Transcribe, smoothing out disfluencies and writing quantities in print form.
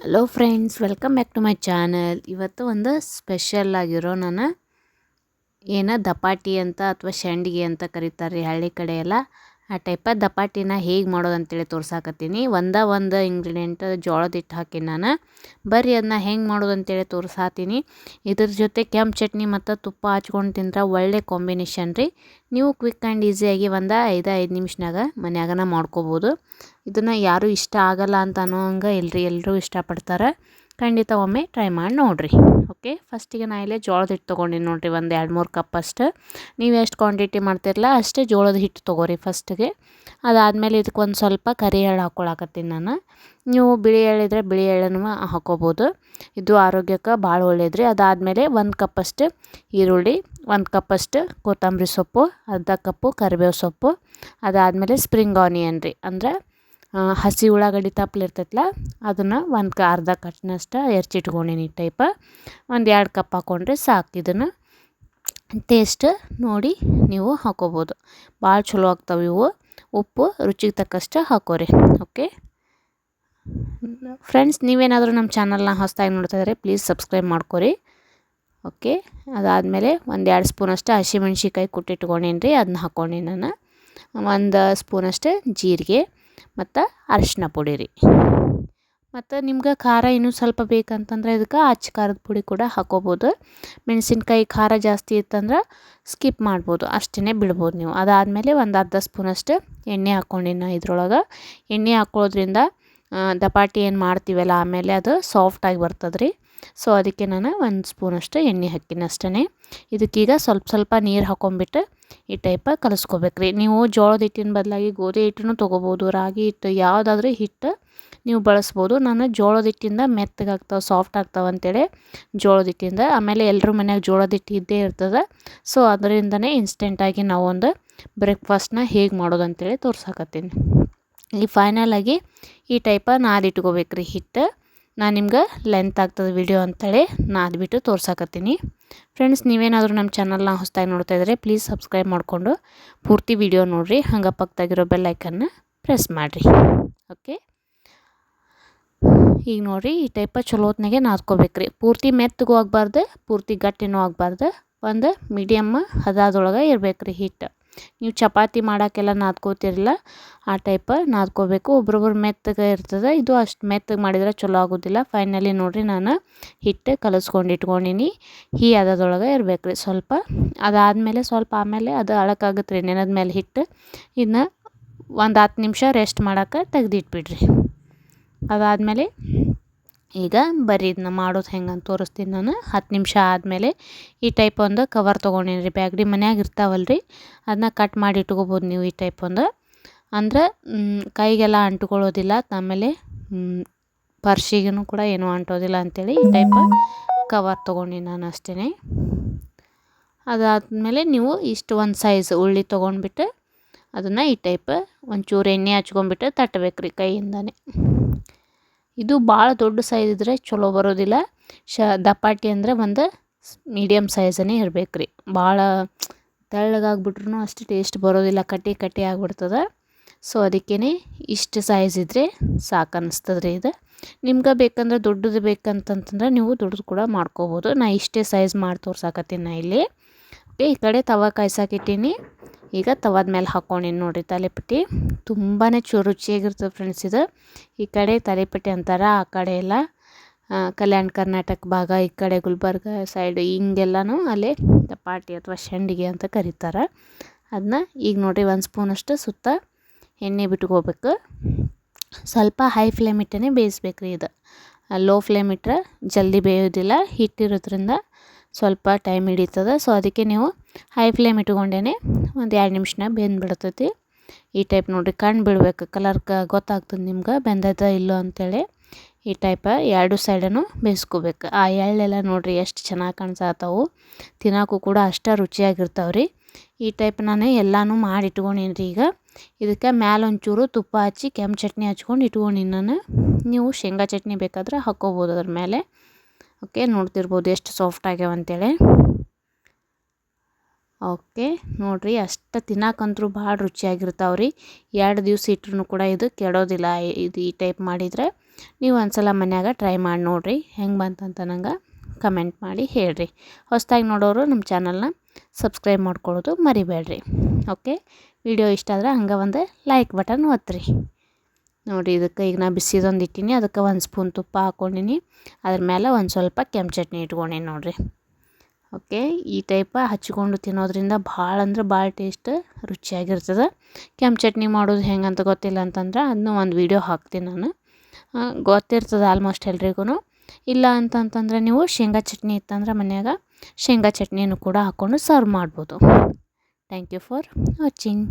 Hello friends, welcome back to my channel. ಇವತ್ತು ಒಂದು special ಆಗಿರೋ ದಪಾಟಿ ಅಂತ ಅಥವಾ ಶಂಡಿಗೆ ಅಂತ ಕರೀತಾರೆ ಹಳ್ಳಿ ಕಡೆ ಎಲ್ಲ. ಆ ಟೈಪ ದಪಾಟಿನ ಹೇಗೆ ಮಾಡೋದು ಅಂತೇಳಿ ತೋರ್ಸಾಕತ್ತೀನಿ. ಒಂದು ಇಂಗ್ರೀಡಿಯೆಂಟ್ ಜೋಳದ ಹಿಟ್ಟು ಹಾಕಿ ನಾನು ಬರ್ರಿ ಅದನ್ನ ಹೆಂಗೆ ಮಾಡೋದು ಅಂತೇಳಿ ತೋರ್ಸಾತೀನಿ. ಇದ್ರ ಜೊತೆ ಕೆಂಪು ಚಟ್ನಿ ಮತ್ತು ತುಪ್ಪ ಹಚ್ಕೊಂಡು ತಿಂದ್ರೆ ಒಳ್ಳೆ ಕಾಂಬಿನೇಷನ್ ರೀ. ನೀವು ಕ್ವಿಕ್ ಆ್ಯಂಡ್ ಈಸಿಯಾಗಿ 5 ನಿಮಿಷನಾಗ ಮನ್ಯಾಗನ ಮಾಡ್ಕೋಬೋದು. ಇದನ್ನು ಯಾರೂ ಇಷ್ಟ ಆಗಲ್ಲ ಅಂತ ಅನ್ನೋಂಗೆ ಎಲ್ಲರೂ ಇಷ್ಟಪಡ್ತಾರೆ. ಖಂಡಿತ ಒಮ್ಮೆ ಟ್ರೈ ಮಾಡಿ ನೋಡಿರಿ. ಓಕೆ, ಫಸ್ಟಿಗೆ ನಾ ಇಲ್ಲೇ ಜೋಳದ ಹಿಟ್ಟು ತೊಗೊಂಡಿನಿ ನೋಡಿರಿ, ಒಂದು 2-3 ಕಪ್ ಅಷ್ಟು. ನೀವು ಎಷ್ಟು ಕ್ವಾಂಟಿಟಿ ಮಾಡ್ತಿರಲ್ಲ ಅಷ್ಟೇ ಜೋಳದ ಹಿಟ್ಟು ತೊಗೋರಿ ಫಸ್ಟಿಗೆ. ಅದಾದಮೇಲೆ ಇದಕ್ಕೆ ಒಂದು ಸ್ವಲ್ಪ ಕರಿ ಎಳ್ಳು ಹಾಕ್ಕೊಳಕತ್ತೀನಿ ನಾನು. ನೀವು ಬಿಳಿ ಎಳ್ಳಿದ್ರೆ ಬಿಳಿ ಎಳ್ಳನ್ನು ಹಾಕ್ಕೋಬೋದು, ಇದು ಆರೋಗ್ಯಕ್ಕೆ ಭಾಳ ಒಳ್ಳೇದು. ಅದಾದಮೇಲೆ 1 ಕಪ್ಪಷ್ಟು ಈರುಳ್ಳಿ, 1 ಕಪ್ಪಷ್ಟು ಕೊತ್ತಂಬರಿ ಸೊಪ್ಪು, ಅರ್ಧ ಕಪ್ಪು ಕರಿಬೇವು ಸೊಪ್ಪು, ಅದಾದಮೇಲೆ ಸ್ಪ್ರಿಂಗ್ ಆನಿಯನ್ ರೀ, ಅಂದರೆ ಹಸಿ ಉಳ್ಳಾಗಡ್ಡಿ ತಪ್ಪಲಿರ್ತೈತಲ್ಲ ಅದನ್ನು ಅರ್ಧ ಕಟ್ನಷ್ಟು ಹೆಚ್ಚಿಟ್ಕೊಂಡೀನಿ. ಟೈಪ 2 ಕಪ್ ಹಾಕ್ಕೊಂಡ್ರೆ ಸಾಕು. ಇದನ್ನು ಟೇಸ್ಟ್ ನೋಡಿ ನೀವು ಹಾಕ್ಕೋಬೋದು, ಭಾಳ ಚಲೋ ಆಗ್ತವೆ ಇವು. ಉಪ್ಪು ರುಚಿಗೆ ತಕ್ಕಷ್ಟು ಹಾಕೋರಿ. ಓಕೆ ಫ್ರೆಂಡ್ಸ್, ನೀವೇನಾದರೂ ನಮ್ಮ ಚಾನಲ್ನ ಹೊಸದಾಗಿ ನೋಡ್ತಾ ಇದ್ದರೆ ಪ್ಲೀಸ್ ಸಬ್ಸ್ಕ್ರೈಬ್ ಮಾಡ್ಕೊರಿ. ಓಕೆ, ಅದಾದಮೇಲೆ 1-2 ಸ್ಪೂನಷ್ಟು ಹಸಿಮೆಣ್ಸಿಕಾಯಿ ಕುಟ್ಟಿಟ್ಕೊಂಡೀನಿ ರೀ, ಅದನ್ನ ಹಾಕ್ಕೊಂಡೀನಿ ನಾನು. 1 ಸ್ಪೂನಷ್ಟು ಜೀರಿಗೆ ಮತ್ತು ಅರಿಶಿನ ಪುಡಿ ರೀ. ಮತ್ತು ನಿಮ್ಗೆ ಖಾರ ಇನ್ನೂ ಸ್ವಲ್ಪ ಬೇಕಂತಂದ್ರೆ ಇದಕ್ಕೆ ಅಚ್ಚ ಖಾರದ ಪುಡಿ ಕೂಡ ಹಾಕ್ಕೋಬೋದು. ಮೆಣಸಿನ್ಕಾಯಿ ಖಾರ ಜಾಸ್ತಿ ಇತ್ತಂದ್ರೆ ಸ್ಕಿಪ್ ಮಾಡ್ಬೋದು, ಅಷ್ಟೇ ಬಿಡ್ಬೋದು ನೀವು. ಅದಾದಮೇಲೆ ಒಂದು ಅರ್ಧ ಸ್ಪೂನಷ್ಟು ಎಣ್ಣೆ ಹಾಕ್ಕೊಂಡಿನಿ ಇದ್ರೊಳಗೆ. ಎಣ್ಣೆ ಹಾಕ್ಕೊಳ್ಳೋದ್ರಿಂದ ದಪಾಟಿ ಏನು ಮಾಡ್ತೀವಲ್ಲ ಆಮೇಲೆ ಅದು ಸಾಫ್ಟಾಗಿ ಬರ್ತದೆ ರೀ. ಸೊ ಅದಕ್ಕೆ ನಾನು 1 ಸ್ಪೂನಷ್ಟು ಎಣ್ಣೆ ಹಾಕಿನಿ ಅಷ್ಟೇ. ಇದಕ್ಕೀಗ ಸ್ವಲ್ಪ ನೀರು ಹಾಕ್ಕೊಂಬಿಟ್ಟು ಈ ಟೈಪ ಕಲಿಸ್ಕೋಬೇಕ್ರಿ. ನೀವು ಜೋಳದ ಹಿಟ್ಟಿನ ಬದಲಾಗಿ ಗೋಧಿ ಹಿಟ್ಟನ್ನು ತೊಗೋಬೋದು, ರಾಗಿ ಹಿಟ್ಟು ಯಾವುದಾದ್ರೂ ಹಿಟ್ಟು ನೀವು ಬಳಸ್ಬೋದು. ನಾನು ಜೋಳದ ಹಿಟ್ಟಿಂದ ಮೆತ್ತಗಾಗ್ತಾವೆ, ಸಾಫ್ಟ್ ಆಗ್ತಾವೆ ಅಂತೇಳಿ ಜೋಳದ ಹಿಟ್ಟಿಂದ. ಆಮೇಲೆ ಎಲ್ಲರೂ ಮನ್ಯಾಗ ಜೋಳದ ಹಿಟ್ಟು ಇದ್ದೇ ಇರ್ತದೆ. ಸೊ ಅದರಿಂದನೇ ಇನ್ಸ್ಟೆಂಟಾಗಿ ನಾವೊಂದು ಬ್ರೇಕ್ಫಾಸ್ಟ್ನ ಹೇಗೆ ಮಾಡೋದು ಅಂತೇಳಿ ತೋರ್ಸಾಕತ್ತೀನಿ. ಈ ಫೈನಲಾಗಿ ಈ ಟೈಪ ನಾದಿಟ್ಕೋಬೇಕ್ರಿ ಹಿಟ್ಟು. ನಾನು ನಿಮ್ಗೆ ಲೆಂತ್ ಆಗ್ತದೆ ವಿಡಿಯೋ ಅಂತೇಳಿ ನಾದ್ಬಿಟ್ಟು ತೋರ್ಸಾಕತ್ತೀನಿ. ಫ್ರೆಂಡ್ಸ್, ನೀವೇನಾದರೂ ನಮ್ಮ ಚಾನಲ್ನ ಹೊಸದಾಗಿ ನೋಡ್ತಾ ಇದ್ದರೆ ಪ್ಲೀಸ್ ಸಬ್ಸ್ಕ್ರೈಬ್ ಮಾಡಿಕೊಂಡು ಪೂರ್ತಿ ವಿಡಿಯೋ ನೋಡಿರಿ. ಹಂಗೆ ಪಕ್ಕದಾಗಿರೋ ಬೆಲ್ ಐಕನ್ನ ಪ್ರೆಸ್ ಮಾಡಿರಿ. ಓಕೆ, ಈಗ ನೋಡಿರಿ ಈ ಟೈಪ ಚಲೋ ಹೊತ್ನಾಗೆ ನಾದ್ಕೋಬೇಕ್ರಿ. ಪೂರ್ತಿ ಮೆತ್ತಗೂ ಆಗಬಾರ್ದು, ಪೂರ್ತಿ ಗಟ್ಟಿನೂ ಆಗಬಾರ್ದು, ಒಂದು ಮೀಡಿಯಮ್ ಹದದೊಳಗೆ ಇರಬೇಕ್ರಿ ಹಿಟ್ಟು. ನೀವು ಚಪಾತಿ ಮಾಡೋಕ್ಕೆಲ್ಲ ನಾದ್ಕೋತಿರಲ್ಲ ಆ ಟೈಪ ನಾದ್ಕೋಬೇಕು. ಒಬ್ರೊಬ್ರು ಮೆತ್ತಗೆ ಇರ್ತದೆ, ಇದು ಅಷ್ಟು ಮೆತ್ತಗೆ ಮಾಡಿದರೆ ಚಲೋ ಆಗೋದಿಲ್ಲ. ಫೈನಲಿ ನೋಡಿರಿ ನಾನು ಹಿಟ್ಟು ಕಲಿಸ್ಕೊಂಡು ಇಟ್ಕೊಂಡೀನಿ. ಈ ಹದದೊಳಗೆ ಇರಬೇಕ್ರಿ ಸ್ವಲ್ಪ. ಅದಾದಮೇಲೆ ಸ್ವಲ್ಪ ಆಮೇಲೆ ಅದು ಅಳಕಾಗುತ್ತೆ ರೀ ನೆನೆದ ಮೇಲೆ ಹಿಟ್ಟು. ಇದನ್ನ ಒಂದು 10 ನಿಮಿಷ ರೆಸ್ಟ್ ಮಾಡೋಕೆ ತೆಗೆದಿಟ್ಬಿಡ್ರಿ. ಅದಾದಮೇಲೆ ಈಗ ಬರೀ ಇದನ್ನ ಮಾಡೋದು ಹೆಂಗೆ ಅಂತ ತೋರಿಸ್ತೀನಿ ನಾನು. 10 ನಿಮಿಷ ಆದಮೇಲೆ ಈ ಟೈಪ್ ಒಂದು ಕವರ್ ತೊಗೊಂಡೀನಿ ರೀ, ಬ್ಯಾಗ್ಡಿ ಮನ್ಯಾಗ ಇರ್ತಾವಲ್ಲ ರೀ, ಅದನ್ನ ಕಟ್ ಮಾಡಿ ಇಟ್ಕೋಬೋದು ನೀವು. ಈ ಟೈಪ್ ಒಂದು ಅಂದ್ರೆ ಕೈಗೆಲ್ಲ ಅಂಟ್ಕೊಳ್ಳೋದಿಲ್ಲ, ಆಮೇಲೆ ಪರ್ಸಿಗೂ ಕೂಡ ಏನೂ ಅಂಟೋದಿಲ್ಲ ಅಂಥೇಳಿ ಈ ಟೈಪ್ ಕವರ್ ತೊಗೊಂಡಿನಿ ನಾನು ಅಷ್ಟೇ. ಅದಾದಮೇಲೆ ನೀವು ಇಷ್ಟು ಒಂದು ಸೈಜ್ ಉಳ್ಳಿ ತೊಗೊಂಡ್ಬಿಟ್ಟು ಅದನ್ನು ಈ ಟೈಪ್ ಒಂಚೂರು ಎಣ್ಣೆ ಹಚ್ಕೊಂಡ್ಬಿಟ್ಟು ತಟ್ಟಬೇಕ್ರಿ ಕೈಯಿಂದನೇ. ಇದು ಭಾಳ ದೊಡ್ಡ ಸೈಜ್ ಇದ್ದರೆ ಚಲೋ ಬರೋದಿಲ್ಲ. ದಪಾಟಿ ಅಂದರೆ ಒಂದು ಮೀಡಿಯಮ್ ಸೈಜನೇ ಇರಬೇಕ್ರಿ. ಭಾಳ ತೆಳ್ಳಗಾಗ್ಬಿಟ್ರೂ ಅಷ್ಟು ಟೇಸ್ಟ್ ಬರೋದಿಲ್ಲ, ಕಟ್ಟಿ ಆಗಿಬಿಡ್ತದೆ. ಸೊ ಅದಕ್ಕೇ ಇಷ್ಟು ಸೈಜ್ ಇದ್ದರೆ ಸಾಕು ಅನ್ನಿಸ್ತದೆ ರೀ ಇದು. ನಿಮ್ಗೆ ಬೇಕಂದ್ರೆ ದೊಡ್ಡದು ಬೇಕಂತಂತಂದ್ರೆ ನೀವು ದೊಡ್ಡದು ಕೂಡ ಮಾಡ್ಕೋಬೋದು. ನಾ ಇಷ್ಟೇ ಸೈಜ್ ಮಾಡಿ ತೋರ್ಸಾಕತ್ತೀನಿ ನಾ ಇಲ್ಲಿ. ಓಕೆ, ಈ ಕಡೆ ತವ ಕಾಯ್ಸಾಕಿಟ್ಟೀನಿ. ಈಗ ತವಾದ ಮೇಲೆ ಹಾಕ್ಕೊಂಡೀನಿ ನೋಡಿರಿ ತಾಲಿಪಟ್ಟಿ. ತುಂಬಾ ರುಚಿಯಾಗಿರ್ತದೆ ಫ್ರೆಂಡ್ಸ್ ಇದು. ಈ ಕಡೆ ತಾಲಿಪಟ್ಟಿ ಅಂತಾರೆ, ಆ ಕಡೆ ಎಲ್ಲ ಕಲ್ಯಾಣ ಕರ್ನಾಟಕ ಭಾಗ, ಈ ಕಡೆ ಗುಲ್ಬರ್ಗ ಸೈಡ್ ಹಿಂಗೆಲ್ಲನೂ ಅಲ್ಲೇ ದಪಾಟಿ ಅಥವಾ ಶಂಡಿಗೆ ಅಂತ ಕರೀತಾರೆ ಅದನ್ನ. ಈಗ ನೋಡಿರಿ 1 ಸ್ಪೂನಷ್ಟು ಸುತ್ತ ಎಣ್ಣೆ ಬಿಟ್ಕೋಬೇಕು. ಸ್ವಲ್ಪ ಹೈ ಫ್ಲೇಮ್ ಇಟ್ಟೇ ಬೇಯಿಸ್ಬೇಕ್ರಿ ಇದು. ಲೋ ಫ್ಲೇಮ್ ಇಟ್ಟರೆ ಜಲ್ದಿ ಬೇಯೋದಿಲ್ಲ, ಹಿಟ್ಟಿರೋದ್ರಿಂದ ಸ್ವಲ್ಪ ಟೈಮ್ ಹಿಡಿತದೆ. ಸೊ ಅದಕ್ಕೆ ನೀವು ಹೈ ಫ್ಲೇಮ್ ಇಟ್ಕೊಂಡೇ 1-2 ನಿಮಿಷನಾಗ ಬೆಂದ್ಬಿಡ್ತೈತಿ. ಈ ಟೈಪ್ ನೋಡಿರಿ, ಕಣ್ಣು ಬಿಡಬೇಕು, ಕಲರ್ ಗೊತ್ತಾಗ್ತದೆ ನಿಮ್ಗೆ ಬೆಂದೈತೆ ಇಲ್ಲೋ ಅಂಥೇಳಿ. ಈ ಟೈಪ 2 ಸೈಡನ್ನು ಬೇಯಿಸ್ಕೋಬೇಕು. ಆ ಎಳ್ಳೆಲ್ಲ ನೋಡಿರಿ ಎಷ್ಟು ಚೆನ್ನಾಗಿ ಕಾಣಿಸತ್ತವು, ತಿನ್ನೋಕ್ಕೂ ಕೂಡ ಅಷ್ಟೇ ರುಚಿಯಾಗಿರ್ತಾವೆ ರೀ. ಈ ಟೈಪ್ ನಾನು ಎಲ್ಲನೂ ಮಾಡಿ ಇಟ್ಕೊಂಡೀನಿ ರೀ. ಈಗ ಇದಕ್ಕೆ ಮ್ಯಾಲೆ ಒಂಚೂರು ತುಪ್ಪ ಹಚ್ಚಿ ಕೆಂಪು ಚಟ್ನಿ ಹಚ್ಕೊಂಡು ಇಟ್ಕೊಂಡೀನಿ ನಾನು. ನೀವು ಶೇಂಗಾ ಚಟ್ನಿ ಬೇಕಾದ್ರೆ ಹಾಕ್ಕೋಬೋದು ಅದ್ರ ಮೇಲೆ. ಓಕೆ, ನೋಡ್ತಿರ್ಬೋದು ಎಷ್ಟು ಸಾಫ್ಟ್ ಆಗ್ಯಾವ ಅಂತೇಳಿ. ಓಕೆ ನೋಡಿರಿ, ಅಷ್ಟು ತಿನ್ನಕ್ಕಂತೂ ಭಾಳ ರುಚಿಯಾಗಿರ್ತಾವೆ ರೀ. 2 ದಿವಸ ಇಟ್ರೂ ಕೂಡ ಇದು ಕೆಡೋದಿಲ್ಲ. ಇದು ಈ ಟೈಪ್ ಮಾಡಿದರೆ ನೀವು ಒಂದ್ಸಲ ಮನ್ಯಾಗ ಟ್ರೈ ಮಾಡಿ ನೋಡಿರಿ, ಹೆಂಗೆ ಬಂತಂತ ನಂಗೆ ಕಮೆಂಟ್ ಮಾಡಿ ಹೇಳ್ರಿ. ಹೊಸದಾಗಿ ನೋಡೋರು ನಮ್ಮ ಚಾನಲ್ನ ಸಬ್ಸ್ಕ್ರೈಬ್ ಮಾಡ್ಕೊಳ್ಳೋದು ಮರಿಬೇಡ್ರಿ. ಓಕೆ, ವಿಡಿಯೋ ಇಷ್ಟ ಆದ್ರೆ ಹಂಗೆ ಒಂದು ಲೈಕ್ ಬಟನ್ ಒತ್ತಿರಿ. ನೋಡಿ, ಇದಕ್ಕೆ ಈಗ ನಾ ಬಿಸಿದೊಂದು ಇಟ್ಟೀನಿ, ಅದಕ್ಕೆ 1 ಸ್ಪೂನ್ ತುಪ್ಪ ಹಾಕ್ಕೊಂಡೀನಿ. ಅದ್ರ ಮೇಲೆ ಒಂದು ಸ್ವಲ್ಪ ಕೆಂಪು ಚಟ್ನಿ ಇಟ್ಕೊಂಡೀನಿ ನೋಡಿರಿ. ಓಕೆ, ಈ ಟೈಪ ಹಚ್ಕೊಂಡು ತಿನ್ನೋದ್ರಿಂದ ಭಾಳ ಅಂದ್ರೆ ಭಾಳ ಟೇಸ್ಟ್ ರುಚಿಯಾಗಿರ್ತದೆ. ಕೆಂಪು ಚಟ್ನಿ ಮಾಡೋದು ಹೆಂಗೆ ಅಂತ ಗೊತ್ತಿಲ್ಲ ಅಂತಂದ್ರೆ ಅದನ್ನ ಒಂದು ವೀಡಿಯೋ ಹಾಕ್ತೀನಿ ನಾನು. ಗೊತ್ತಿರ್ತದೆ ಆಲ್ಮೋಸ್ಟ್ ಎಲ್ರಿಗೂ. ಇಲ್ಲ ಅಂತಂತಂದ್ರೆ ನೀವು ಶೇಂಗಾ ಚಟ್ನಿ ಇತ್ತಂದ್ರೆ ಮನ್ಯಾಗ ಶೇಂಗಾ ಚಟ್ನಿನೂ ಕೂಡ ಹಾಕ್ಕೊಂಡು ಸರ್ವ್ ಮಾಡ್ಬೋದು. Thank you for watching.